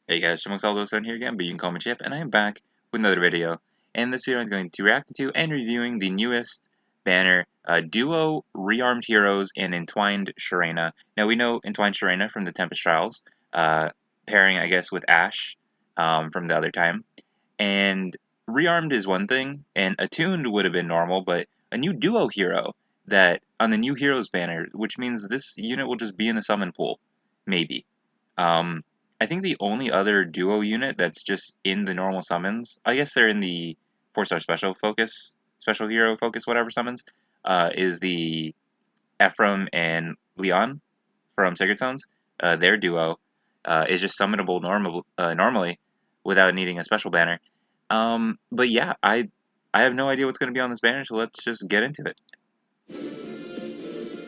Hey guys, Jim here again, but you can call me Chip, and I am back with another video. In this video, I'm going to react to and reviewing the newest banner, Duo Rearmed Heroes and Entwined Sharena. Now, we know Entwined Sharena from the Tempest Trials, pairing, I guess, with Ashe from the other time. And Rearmed is one thing, and Attuned would have been normal, but a new Duo hero that on the new Heroes banner, which means this unit will just be in the summon pool. Maybe. Um, I think the only other duo unit that's just in the normal summons, I guess they're in the 4-star special hero focus, whatever summons, is the Ephraim and Leon from Sacred Stones. Their duo is just summonable normally without needing a special banner. But yeah, I have no idea what's going to be on this banner, so let's just get into it.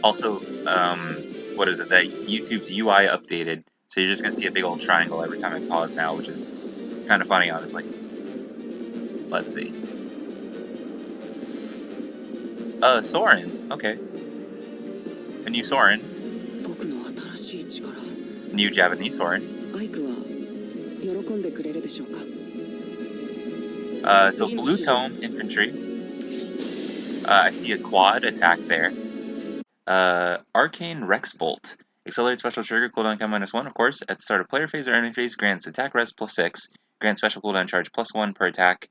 Also, what is it that YouTube's UI updated, so you're just gonna see a big old triangle every time I pause now, which is kind of funny, honestly. Let's see. Soren. Okay. A new Soren. New Japanese Soren. So Blue Tome Infantry. I see a quad attack there. Arcane Rex Bolt. Accelerated special trigger, cooldown count -1, of course. At the start of player phase or enemy phase, grants attack res +6, grants special cooldown charge +1 per attack,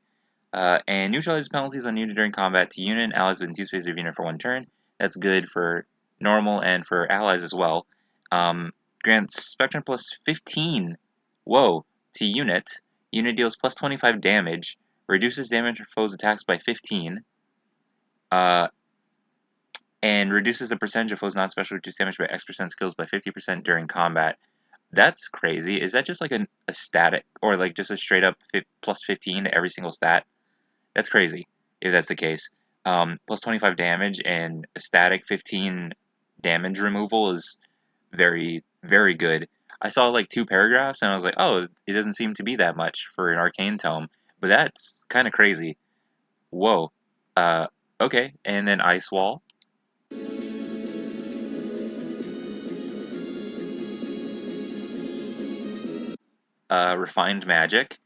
and neutralizes penalties on unit during combat to unit and allies within 2 spaces of unit for 1 turn. That's good for normal and for allies as well. Grants Spectrum +15, whoa, to unit. Unit deals +25 damage, reduces damage for foes' attacks by 15, and reduces the percentage of foes not special reduced damage by X% skills by 50% during combat. That's crazy. Is that just like a static, or like just a straight up +15 to every single stat? That's crazy, if that's the case. +25 damage and a static 15 damage removal is very, very good. I saw like 2 paragraphs and I was like, oh, it doesn't seem to be that much for an arcane tome, but that's kind of crazy. Whoa. Okay, and then Ice Wall. Refined Magic.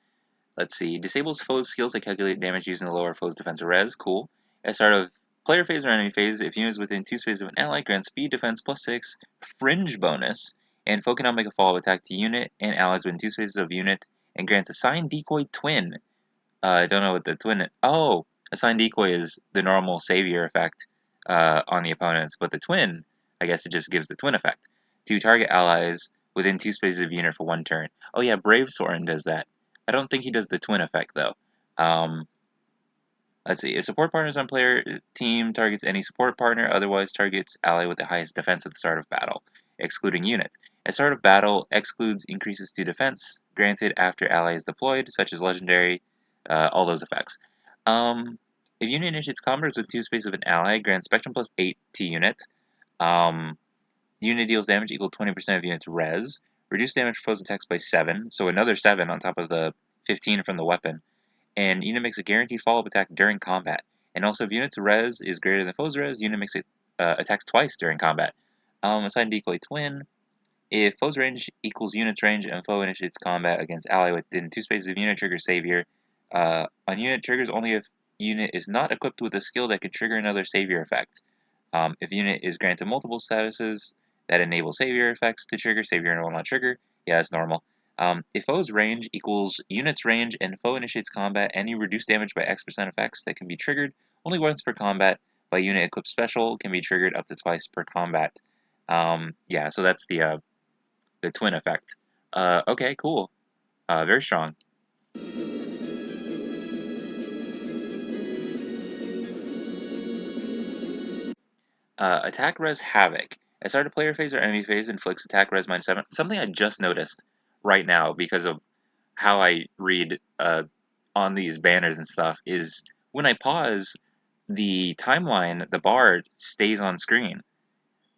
Let's see. Disables foes' skills that calculate damage using the lower foe's defensive res. Cool. At start of player phase or enemy phase, if units within 2 spaces of an ally grant speed, defense +6, fringe bonus, and foe cannot make a follow attack to unit and allies within 2 spaces of unit, and grants Assigned Decoy Twin. I don't know what the twin is. Oh! Assigned Decoy is the normal savior effect on the opponents, but the twin, I guess it just gives the twin effect to target allies within 2 spaces of unit for 1 turn. Oh yeah, Brave Soren does that. I don't think he does the twin effect though. Let's see. If support partners on player team targets any support partner, otherwise targets ally with the highest defense at the start of battle, excluding units. At start of battle, excludes increases to defense granted after ally is deployed, such as legendary, all those effects. If unit initiates combos with 2 spaces of an ally, grants Spectrum +8 to unit. Unit deals damage equal 20% of unit's res. Reduce damage for foes' attacks by 7, so another 7 on top of the 15 from the weapon. And unit makes a guaranteed follow-up attack during combat. And also, if unit's res is greater than foe's res, unit makes attacks twice during combat. Assign Decoy Twin. If foe's range equals unit's range and foe initiates combat against ally within 2 spaces of unit, trigger savior. On unit, triggers only if unit is not equipped with a skill that could trigger another savior effect. If unit is granted multiple statuses that enable savior effects to trigger, savior will not trigger. Yeah, that's normal. If foe's range equals unit's range and foe initiates combat, any reduced damage by X% effects that can be triggered only once per combat by unit equipped special can be triggered up to twice per combat. Yeah, so that's the twin effect. Okay, cool. Very strong. Attack res Havoc. At start of player phase or enemy phase, inflicts attack res -7. Something I just noticed right now because of how I read on these banners and stuff is when I pause, the timeline, the bar stays on screen.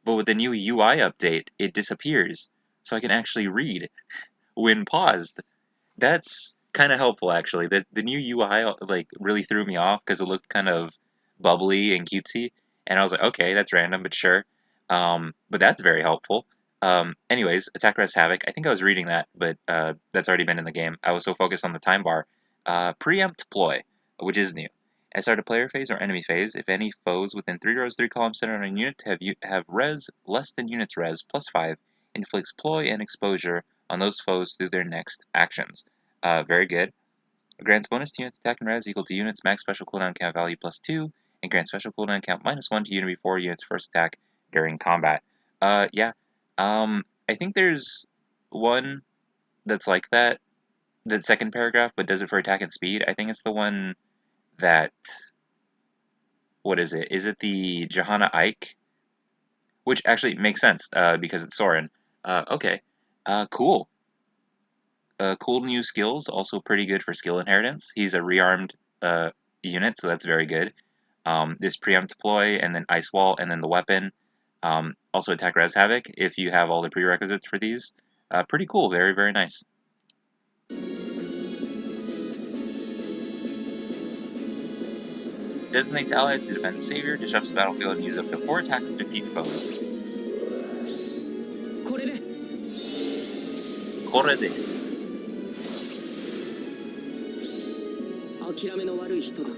But with the new UI update, it disappears. So I can actually read when paused. That's kind of helpful, actually. The new UI like really threw me off because it looked kind of bubbly and cutesy, and I was like, okay, that's random, but sure. But that's very helpful. Anyways, Attack Res Havoc. I think I was reading that, but that's already been in the game. I was so focused on the time bar. Preempt Ploy, which is new. At start of player phase or enemy phase, if any foes within 3 rows, 3 columns center on a unit have res less than unit's res +5, inflicts ploy and exposure on those foes through their next actions. Very good. Grants bonus to units attack and res equal to units max special cooldown count value +2, and grants special cooldown count -1 to unit before unit's first attack during combat. Yeah. I think there's one that's like that, the second paragraph, but does it for attack and speed. I think it's the one that, what is it? Is it the Johanna Ike? Which actually makes sense, because it's Soren. Okay. Cool. Cool new skills, also pretty good for skill inheritance. He's a rearmed unit, so that's very good. This preempt deploy, and then ice wall, and then the weapon. Also attack res havoc if you have all the prerequisites for these. Pretty cool, very, very nice. Designates allies to defend the savior, disrupts the battlefield, and use up to 4 attacks to defeat foes. これで 諦めの悪い人だ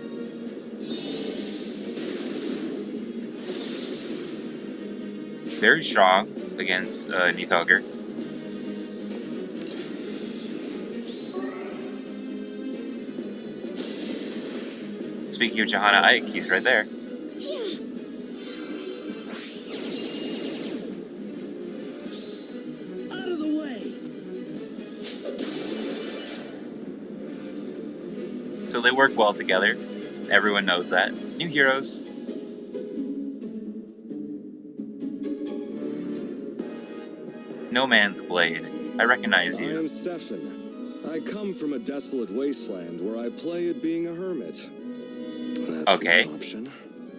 Very strong against Nidhogger. Speaking of Johanna Ike, he's right there. Out of the way. So they work well together. Everyone knows that. New heroes. No Man's Blade. I recognize you. I am Stefan. I come from a desolate wasteland where I play at being a hermit. That's Okay. one option.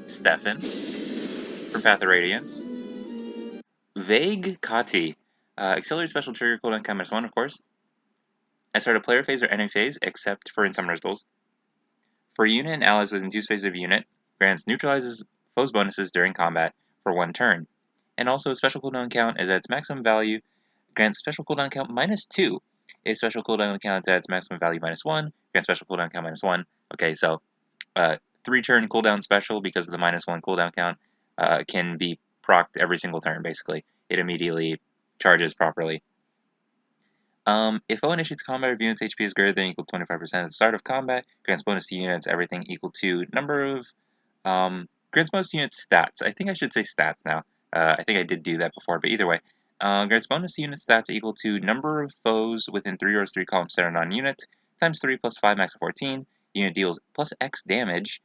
Stefan. From Path of Radiance. Vague Kati. Accelerate special trigger cooldown count -1, of course. At start of player phase or enemy phase, except for in summoners duels. For unit and allies within 2 spaces of unit, grants neutralizes foes bonuses during combat for 1 turn. And also special cooldown count is at its maximum value, grants special cooldown count -2. If special cooldown count is at its maximum value -1, grants special cooldown count -1. Okay, so 3-turn cooldown special because of the -1 cooldown count can be procced every single turn, basically. It immediately charges properly. If foe initiates combat if unit's HP is greater than or equal to 25% at the start of combat, grants bonus to units, everything equal to number of, grants bonus to units stats. I think I should say stats now. I think I did do that before, but either way. Grants bonus to unit stats equal to number of foes within 3 rows, 3 columns centered on unit, times 3 plus 5, max of 14. Unit deals plus X damage.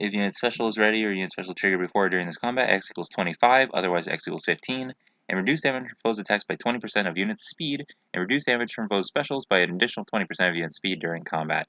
If unit special is ready or unit special triggered before or during this combat, X equals 25, otherwise X equals 15. And reduce damage from foes' attacks by 20% of unit speed, and reduce damage from foes' specials by an additional 20% of unit speed during combat.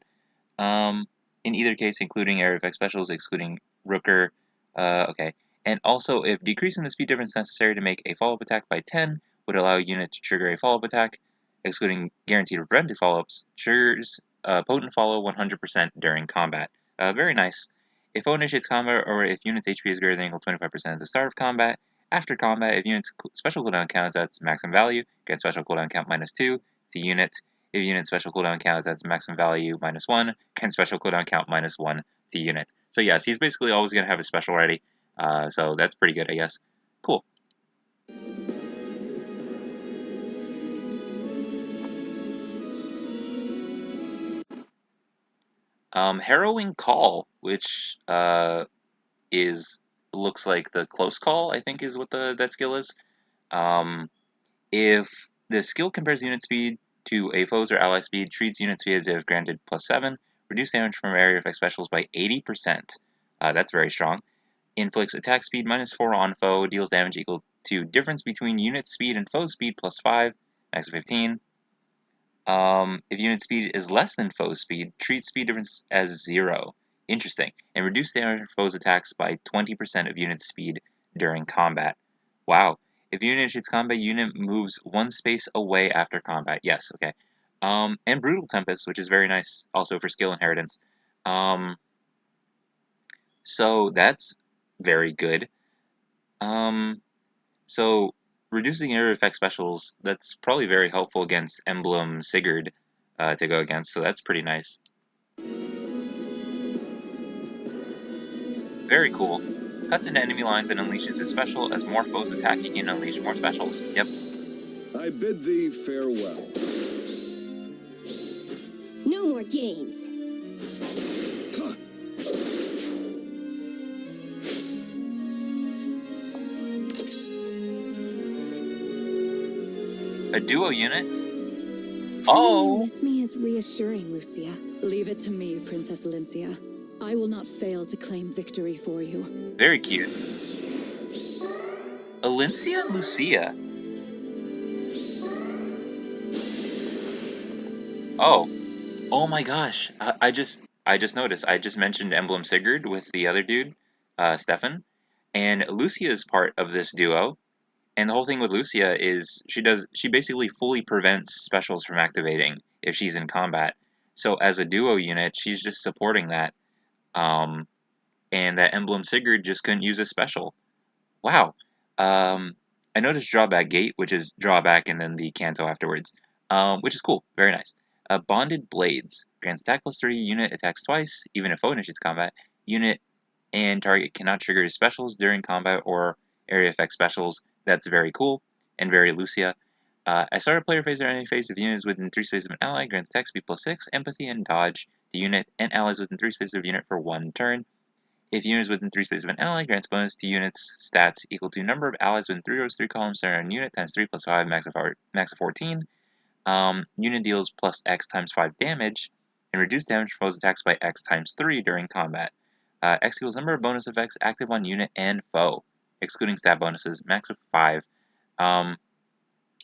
In either case, including area effect specials, excluding Rooker. Okay. And also, if decreasing the speed difference necessary to make a follow-up attack by 10 would allow a unit to trigger a follow-up attack, excluding guaranteed or prevented follow-ups, triggers potent follow 100% during combat. Very nice. If foe initiates combat, or if unit's HP is greater than or equal to 25% at the start of combat, after combat, if unit's special cooldown count is at its maximum value, get special cooldown count -2 to unit. If unit's special cooldown count is at its maximum value -1, can special cooldown count -1 to unit. So yes, he's basically always going to have his special ready. So that's pretty good, I guess. Cool. Harrowing Call, which looks like the close call, I think is what that skill is. If the skill compares unit speed to a foe's or ally speed, treats unit speed as if granted +7, reduce damage from area effect specials by 80%. That's very strong. Inflicts attack speed -4 on foe, deals damage equal to difference between unit speed and foe speed +5, max of 15. If unit speed is less than foe speed, treat speed difference as 0. Interesting. And reduce damage from foe's attacks by 20% of unit speed during combat. Wow. If unit initiates combat, unit moves 1 space away after combat. Yes, okay. And Brutal Tempest, which is very nice also for skill inheritance. So that's very good. So reducing area effect specials, that's probably very helpful against Emblem Sigurd to go against, so that's pretty nice. Very cool. Cuts into enemy lines and unleashes his special. As more foes attack, he can unleash more specials. Yep. I bid thee farewell. No more games. Huh. A duo unit? Having Oh! you with me is reassuring, Lucia. Leave it to me, Princess Alencia. I will not fail to claim victory for you. Very cute. Alencia and Lucia. Oh. Oh my gosh. I just noticed. I just mentioned Emblem Sigurd with the other dude, Stefan. And Lucia is part of this duo. And the whole thing with Lucia is she basically fully prevents specials from activating if she's in combat. So as a duo unit, she's just supporting that. And that Emblem Sigurd just couldn't use a special. Wow. I noticed Drawback Gate, which is drawback and then the Canto afterwards, which is cool. Very nice. Bonded Blades grants attack +3, unit attacks twice, even if foe initiates combat. Unit and target cannot trigger his specials during combat or area effect specials. That's very cool and very Lucia. At start of player phase or enemy phase, if unit is within 3 spaces of an ally, grants attack speed +6, empathy, and dodge to unit and allies within 3 spaces of unit for 1 turn. If unit is within 3 spaces of an ally, grants bonus to units stats equal to number of allies within 3 rows, 3 columns, center on unit times 3 plus 5, max of 14. Unit deals plus X times 5 damage, and reduce damage for foes attacks by X times 3 during combat. X equals number of bonus effects active on unit and foe, excluding stat bonuses, max of 5.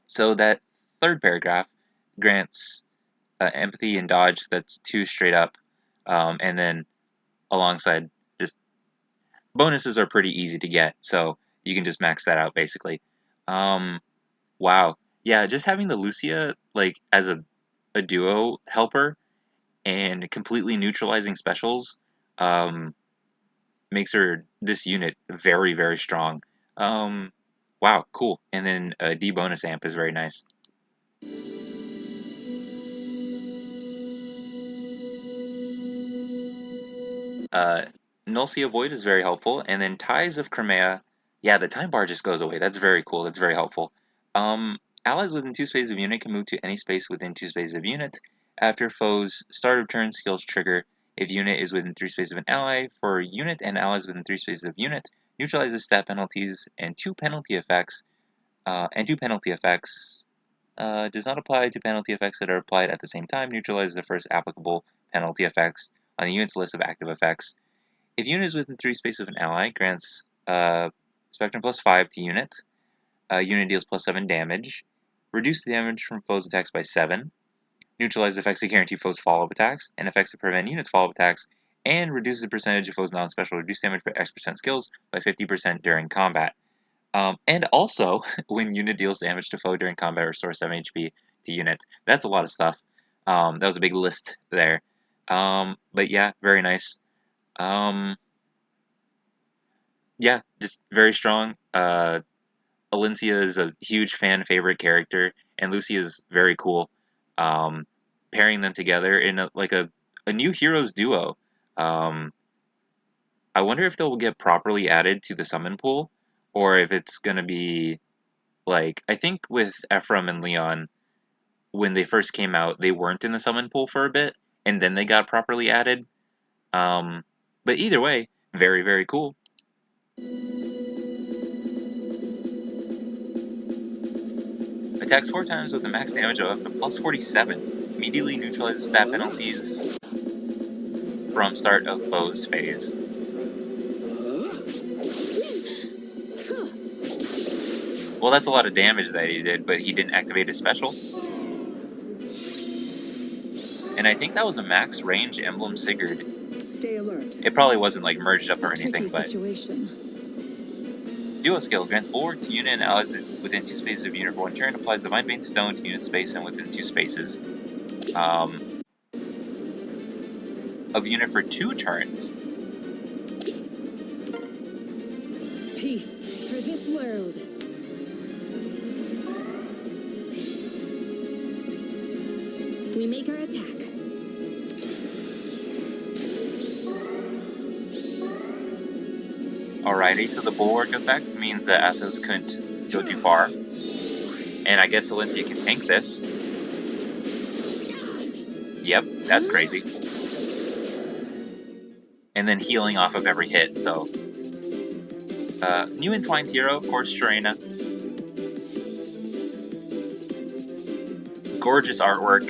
So that third paragraph grants empathy and dodge, that's 2 straight up, and then alongside just bonuses are pretty easy to get, so you can just max that out basically. Wow. Yeah, just having the Lucia like as a duo helper and completely neutralizing specials makes her this unit very, very strong. Wow, cool. And then D bonus amp is very nice. Nulcia Void is very helpful, and then Ties of Crimea, yeah, the time bar just goes away. That's very cool. That's very helpful. Allies within 2 spaces of unit can move to any space within 2 spaces of unit. After foes start of turn, skills trigger. If unit is within 3 spaces of an ally, for unit and allies within 3 spaces of unit, neutralizes stat penalties and 2 penalty effects. Does not apply to penalty effects that are applied at the same time. Neutralizes the first applicable penalty effects on the unit's list of active effects. If unit is within 3 spaces of an ally, grants Spectrum +5 to unit. Unit deals +7 damage. Reduce the damage from foes' attacks by 7. Neutralize effects that guarantee foes' follow-up attacks, and effects that prevent units' follow-up attacks, and reduces the percentage of foes' non-special reduced damage by X% skills by 50% during combat. And also, when unit deals damage to foe during combat, restore 7 HP to unit. That's a lot of stuff. That was a big list there. But yeah, very nice. Yeah, just very strong. Alencia is a huge fan favorite character, and Lucia is very cool. Pairing them together in a new heroes duo. I wonder if they'll get properly added to the summon pool, or if it's gonna be like I think with Ephraim and Leon, when they first came out, they weren't in the summon pool for a bit, and then they got properly added. But either way, very, very cool. Attacks 4 times with a max damage of up to +47. Immediately neutralizes stat penalties from start of foe's phase. Well, that's a lot of damage that he did, but he didn't activate his special. And I think that was a max range Emblem Sigurd. Stay alert. It probably wasn't like merged up or Tricky anything, but situation. Duo skill grants bulwark to unit and allies within 2 spaces of unit for 1 turn. Applies Divine Bane Stone to unit space and within 2 spaces of unit for 2 turns. Peace for this world. we make our attack. Alrighty, so the bulwark effect means that Athos couldn't go too far. And I guess Valencia can tank this. Yep, that's crazy. And then healing off of every hit, so. New Entwined hero, of course, Sharena. Gorgeous artwork.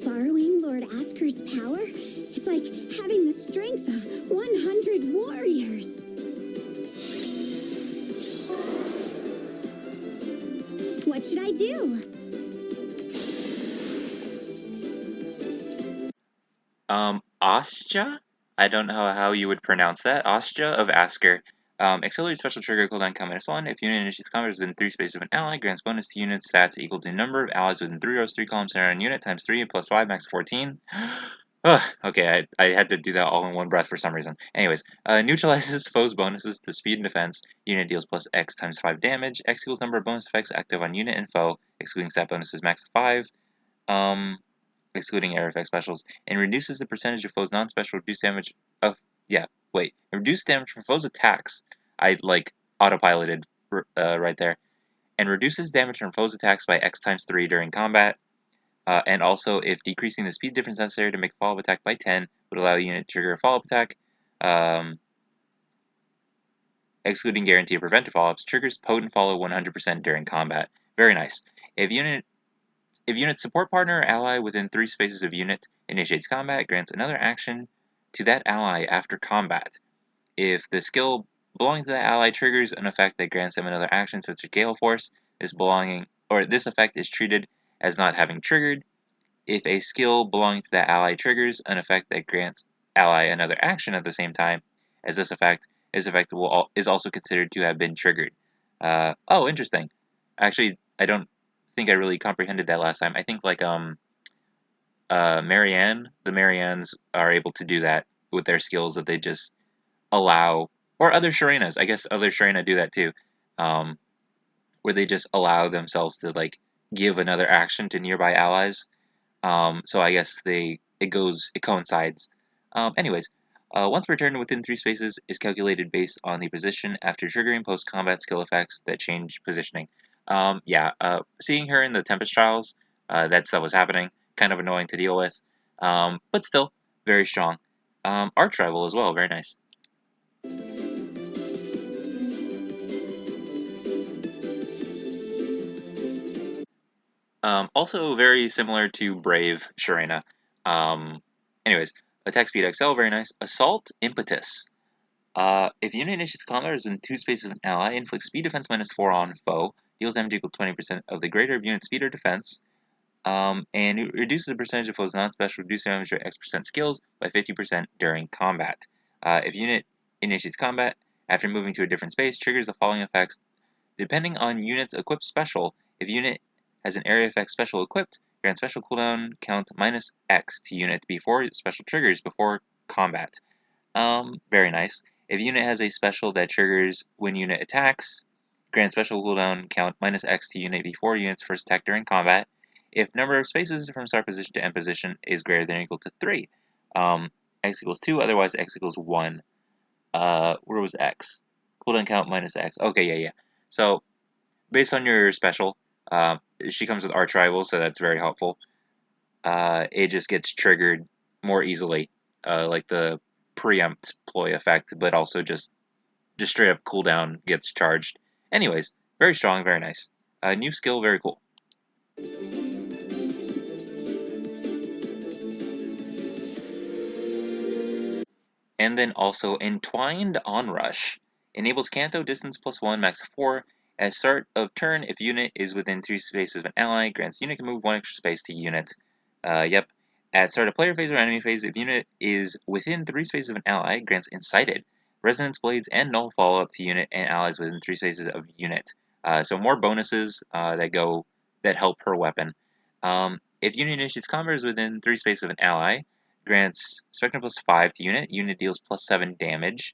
Borrowing Lord Asker's power is like having the strength of 100 warriors. What should I do? Ostja? I don't know how you would pronounce that. Ostja of Asker. Accelerate special trigger cooldown count -1. If unit initiates combat within 3 spaces of an ally, grants bonus to unit stats equal to number of allies within 3 rows, 3 columns centered on unit times 3 plus 5, max 14. Ugh, okay, I had to do that all in one breath for some reason. Anyways, neutralizes foes' bonuses to speed and defense. Unit deals plus X times 5 damage. X equals number of bonus effects active on unit and foe, excluding stat bonuses max 5. Excluding air effect specials, and reduces the percentage of foes' non-special reduced damage of reduced damage from foes' attacks. I like autopiloted right there, and reduces damage from foes' attacks by X times 3 during combat. And also, if decreasing the speed difference necessary to make a follow-up attack by 10 would allow a unit to trigger a follow-up attack. Excluding guarantee of preventive follow-ups, triggers potent follow 100% during combat. Very nice. If unit's support partner or ally within 3 spaces of unit initiates combat, grants another action to that ally after combat. If the skill belonging to that ally triggers an effect that grants them another action, such as Gale Force, this effect is treated as not having triggered. If a skill belonging to that ally triggers an effect that grants ally another action at the same time as this effect is also considered to have been triggered. Oh, interesting. Actually, I don't think I really comprehended that last time. I think like Marianne, the Mariannes are able to do that with their skills that they just allow, or other Sharenas. I guess other Sharena do that too, where they just allow themselves to like give another action to nearby allies. So I guess it coincides. Anyways, once returned within 3 spaces is calculated based on the position after triggering post-combat skill effects that change positioning. Seeing her in the Tempest Trials, that stuff was happening. Kind of annoying to deal with, but still very strong. Arch rival as well, very nice. Also very similar to Brave Sharena. Anyways, attack speed XL, very nice. Assault Impetus. If unit initiates combat within 2 spaces of an ally, inflicts speed defense -4 on foe, deals damage equal to 20% of the greater of unit speed or defense, and it reduces the percentage of foes' non-special reduced damage or X% skills by 50% during combat. If unit initiates combat, after moving to a different space, triggers the following effects. Depending on unit's equipped special, if unit has an area effect special equipped, grant special cooldown count -X to unit before special triggers before combat. Very nice. If unit has a special that triggers when unit attacks, grant special cooldown count -X to unit before unit's first attack during combat. If number of spaces from start position to end position is greater than or equal to 3, X equals 2, otherwise X equals 1. Where was X? Cooldown count -X. Okay, yeah. So, based on your special, she comes with Arch Rival, so that's very helpful. It just gets triggered more easily, like the preempt ploy effect, but also just straight up cooldown gets charged. Anyways, very strong, very nice. New skill, very cool. And then also Entwined Onrush. Enables Canto distance +1, max 4. At start of turn, if unit is within 3 spaces of an ally, grants unit can move 1 extra space to unit. Yep. At start of player phase or enemy phase, if unit is within 3 spaces of an ally, grants Incited, Resonance Blades, and Null follow-up to unit and allies within 3 spaces of unit. So more bonuses that help her weapon. If unit initiates combat is within 3 spaces of an ally, grants Spectrum +5 to unit. Unit deals +7 damage.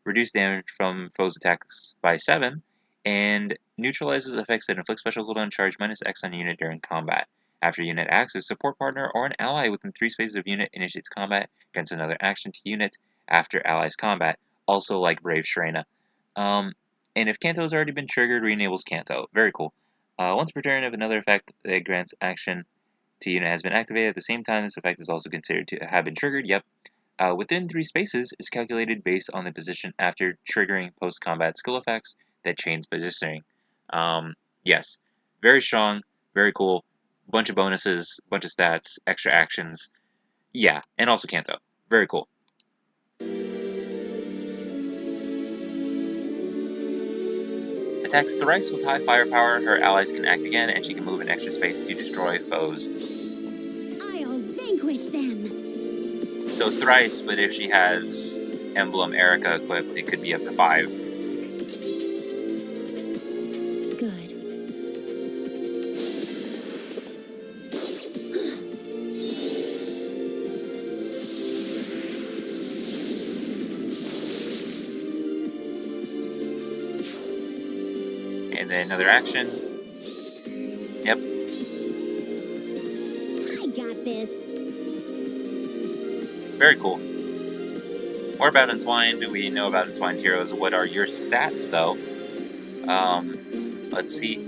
Reduce damage from foes' attacks by 7. And neutralizes effects that inflict special cooldown charge -X on unit during combat. After unit acts, a support partner or an ally within 3 spaces of unit initiates combat, grants another action to unit after ally's combat, also like Brave Sharena. And if Kanto has already been triggered, re-enables Kanto. Very cool. Once per turn, if another effect that grants action to unit has been activated at the same time, this effect is also considered to have been triggered. Yep. Within 3 spaces is calculated based on the position after triggering post-combat skill effects that change positioning. Yes, very strong, very cool. Bunch of bonuses, bunch of stats, extra actions. Yeah, and also Kanto. Very cool. Attacks thrice with high firepower, her allies can act again, and she can move an extra space to destroy foes. I'll vanquish them. So thrice, but if she has Emblem Erica equipped, it could be up to 5. Good. And then another action. Yep. I got this. Very cool. More about Entwined. We know about Entwined Heroes. What are your stats, though? Let's see.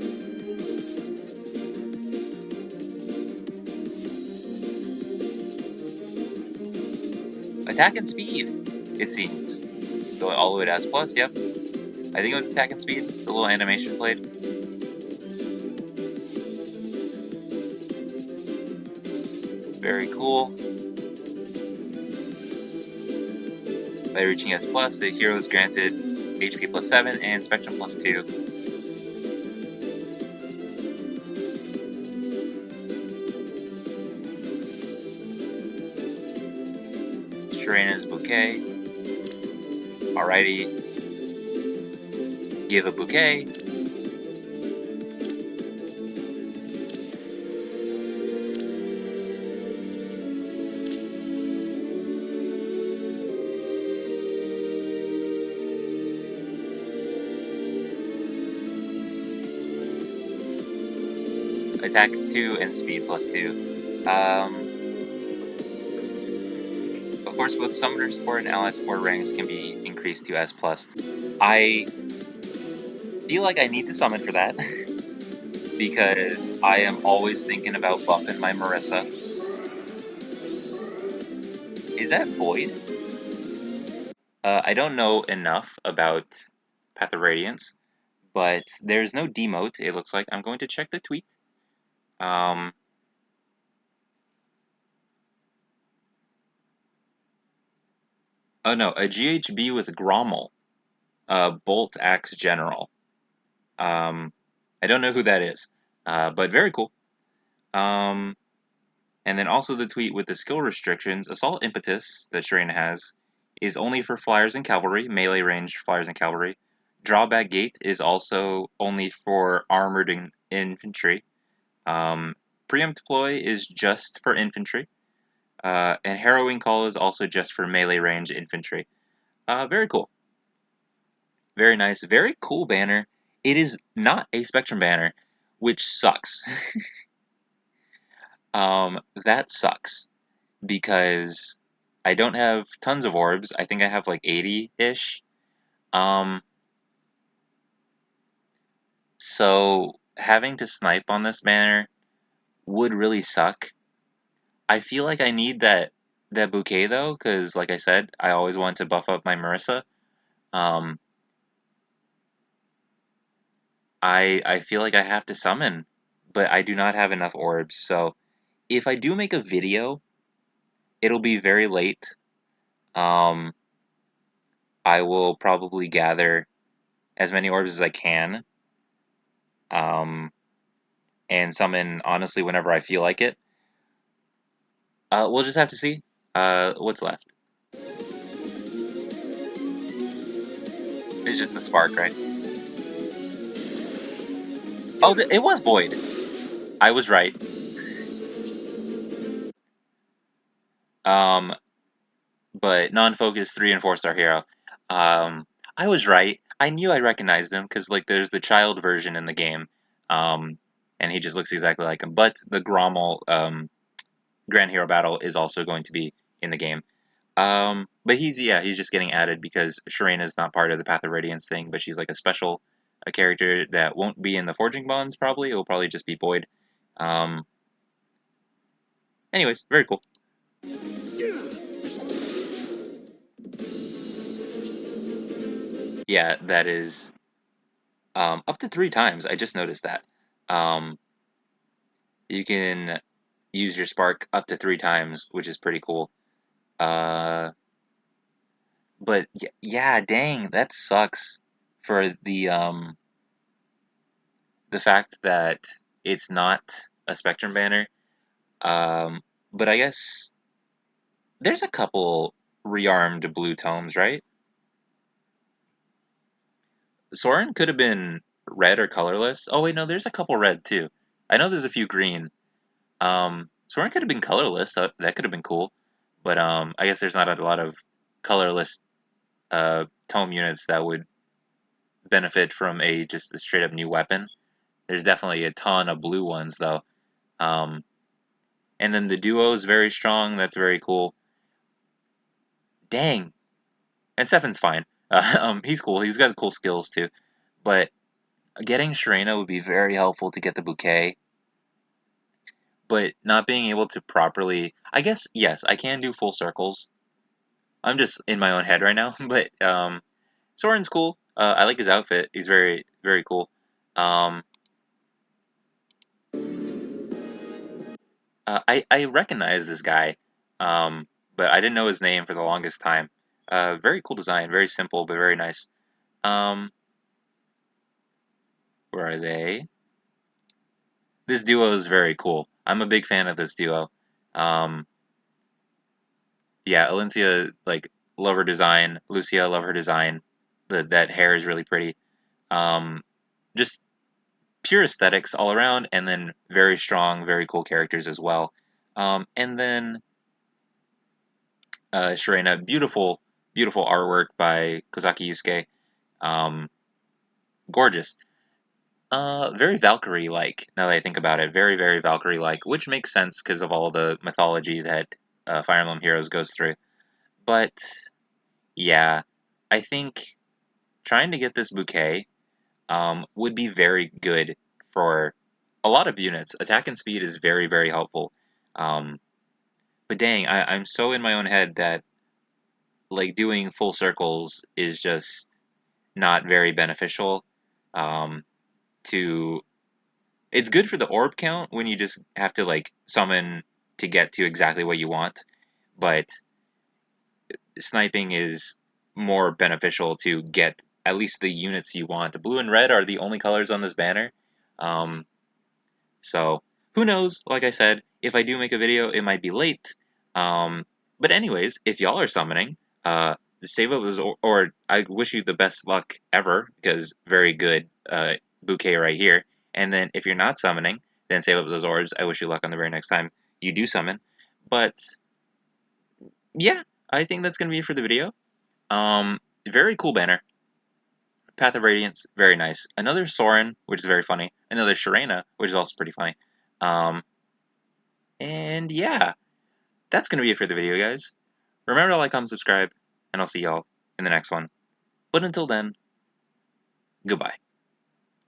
Attack and speed, it seems. Going all the way to S+, yep. I think it was attack and speed. The little animation played. Very cool. By reaching S+, the hero is granted HP +7 and Spectrum +2. Sharena's Bouquet. Alrighty. Give a bouquet. Attack 2 and speed +2. Of course, both summoner support and ally support ranks can be increased to S+. I feel like I need to summon for that because I am always thinking about buffing my Marissa. Is that Void? I don't know enough about Path of Radiance, but there's no demote, it looks like. I'm going to check the tweet. Oh no, a GHB with Grommel. Bolt Axe General. I don't know who that is, but very cool. And then also the tweet with the skill restrictions. Assault Impetus that Sharena has is only for flyers and cavalry, melee range flyers and cavalry. Drawback Gate is also only for armored infantry. Preempt Ploy is just for infantry. And Harrowing Call is also just for melee range infantry. Very cool. Very nice. Very cool banner. It is not a Spectrum banner, which sucks. That sucks. Because I don't have tons of orbs. I think I have like 80-ish. So having to snipe on this banner would really suck. I feel like I need that bouquet though, because like I said, I always want to buff up my Marissa. I feel like I have to summon, but I do not have enough orbs. So if I do make a video, it'll be very late. I will probably gather as many orbs as I can. And summon honestly whenever I feel like it. We'll just have to see what's left. It's just the spark, right? Oh, it was Void. I was right. But non-focus 3 and 4-star hero. I was right. I knew I recognized him because like there's the child version in the game, and and he just looks exactly like him. But the Grommel Grand Hero Battle is also going to be in the game. But he's just getting added because Sharena is not part of the Path of Radiance thing, but she's like a character that won't be in the Forging Bonds probably. It will probably just be Boyd. Anyways, very cool. Yeah, that is up to 3 times. I just noticed that. You can use your spark up to 3 times, which is pretty cool. But yeah, dang, that sucks for the fact that it's not a Spectrum banner. But I guess there's a couple rearmed blue tomes, right? Soren could have been red or colorless. Oh wait, no, there's a couple red too. I know there's a few green. Soren could have been colorless. That could have been cool. But I guess there's not a lot of colorless tome units that would benefit from just a straight up new weapon. There's definitely a ton of blue ones though. Um, and then the duo is very strong. That's very cool. Dang, and Stefan's fine. He's cool. He's got cool skills too. But getting Sharena would be very helpful to get the bouquet. But not being able to properly, I guess yes, I can do full circles. I'm just in my own head right now. But Soren's cool. I like his outfit. He's very very cool. Um, I recognize this guy, but I didn't know his name for the longest time. Very cool design, very simple but very nice. Um, where are they? This duo is very cool. I'm a big fan of this duo. Um, yeah, Alencia, like, love her design. Lucia, love her design. That hair is really pretty. Um, just pure aesthetics all around, and then very strong, very cool characters as well. And then Sharena, beautiful, beautiful artwork by Kozaki Yusuke. Um, gorgeous. Very Valkyrie-like, now that I think about it. Very, very Valkyrie-like, which makes sense because of all the mythology that Fire Emblem Heroes goes through. But, yeah, I think trying to get this bouquet would be very good for a lot of units. Attack and speed is very, very helpful. Um, but dang, I'm so in my own head that, like, doing full circles is just not very beneficial. Um, to It's good for the orb count when you just have to like summon to get to exactly what you want, but sniping is more beneficial to get at least the units you want. The blue and red are the only colors on this banner. Um, so who knows? Like I said, if I do make a video, it might be late. But anyways, if y'all are summoning, save up those, or I wish you the best luck ever because very good bouquet right here. And then if you're not summoning, then save up those orbs. I wish you luck on the very next time you do summon. But yeah, I think that's gonna be it for the video. Very cool banner. Path of Radiance, very nice. Another Soren, which is very funny. Another Sharena, which is also pretty funny. Um, and yeah, that's going to be it for the video, guys. Remember to like, comment, subscribe, and I'll see y'all in the next one. But until then, goodbye.